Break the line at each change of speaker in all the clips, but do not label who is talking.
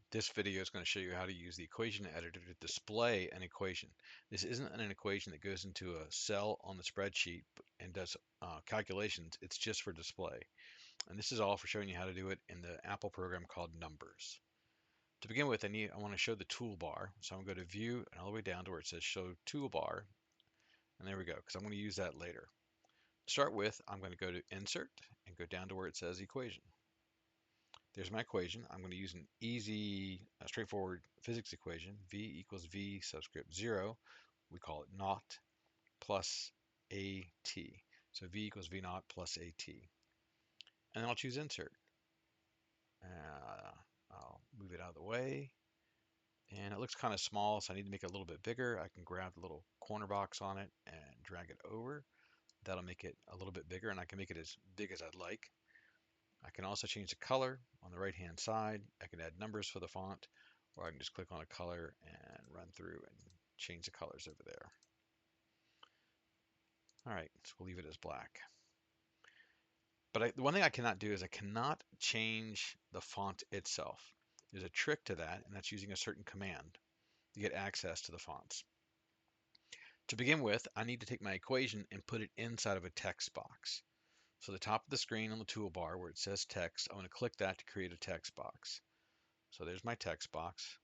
This video is going to show you how to use the equation editor to display an equation. This isn't an equation that goes into a cell on the spreadsheet and does calculations. It's just for display. And this is all for showing you how to do it in the Apple program called Numbers. To begin with, I want to show the toolbar. So I'm going to go to View and all the way down to where it says Show Toolbar. And there we go, because I'm going to use that later. To start with, I'm going to go to Insert and go down to where it says Equation. There's my equation. I'm going to use an easy, straightforward physics equation. V equals V subscript 0. We call it naught plus AT. So V equals V naught plus AT. And then I'll choose Insert. I'll move it out of the way. And it looks kind of small, so I need to make it a little bit bigger. I can grab the little corner box on it and drag it over. That'll make it a little bit bigger, and I can make it as big as I'd like. I can also change the color on the right hand side. I can add numbers for the font, or I can just click on a color and run through and change the colors over there. All right, so we'll leave it as black. But the one thing I cannot do is I cannot change the font itself. There's a trick to that, and that's using a certain command to get access to the fonts. To begin with, I need to take my equation and put it inside of a text box. So the top of the screen on the toolbar where it says text, I'm going to click that to create a text box. So there's my text box.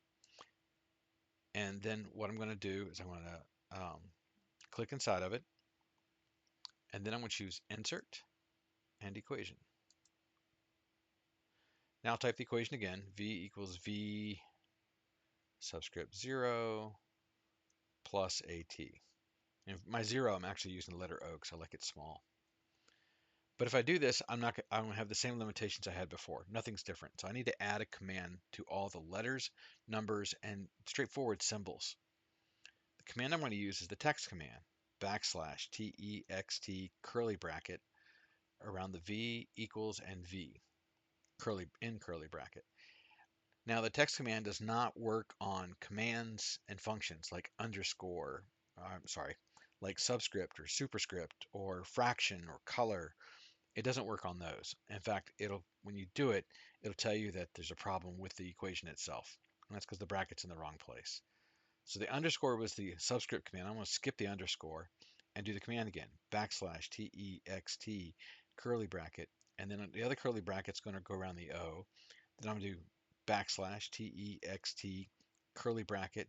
And then what I'm going to do is I'm going to click inside of it. And then I'm going to choose Insert and Equation. Now I'll type the equation again. V equals V subscript 0 plus AT. And my 0, I'm actually using the letter O because I like it small. But if I do this, I'm going to have the same limitations I had before. Nothing's different. So I need to add a command to all the letters, numbers, and straightforward symbols. The command I'm going to use is the text command, backslash TEXT curly bracket around the V equals and V, curly bracket. Now the text command does not work on commands and functions like underscore, like subscript or superscript or fraction or color. It doesn't work on those. In fact, when you do it, it'll tell you that there's a problem with the equation itself. And that's because the bracket's in the wrong place. So the underscore was the subscript command. I'm going to skip the underscore and do the command again. Backslash TEXT curly bracket. And then the other curly bracket's going to go around the O. Then I'm going to do backslash TEXT curly bracket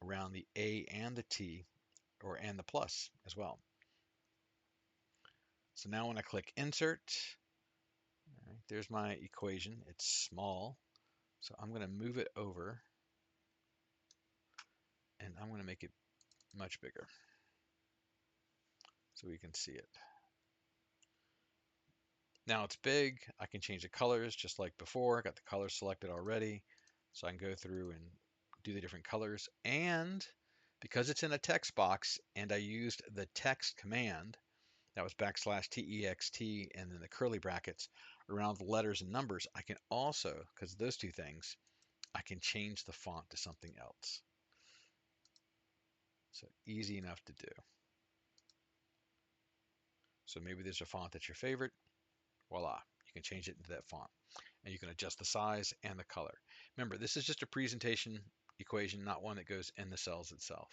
around the A and the T, and the plus as well. So now when I click Insert, all right, there's my equation. It's small, so I'm going to move it over, and I'm going to make it much bigger so we can see it. Now it's big. I can change the colors just like before. I got the colors selected already, so I can go through and do the different colors. And because it's in a text box and I used the text command, that was backslash TEXT and then the curly brackets around the letters and numbers, I can also, because of those two things, I can change the font to something else. So easy enough to do. So maybe there's a font that's your favorite. Voila, you can change it into that font. And you can adjust the size and the color. Remember, this is just a presentation equation, not one that goes in the cells itself.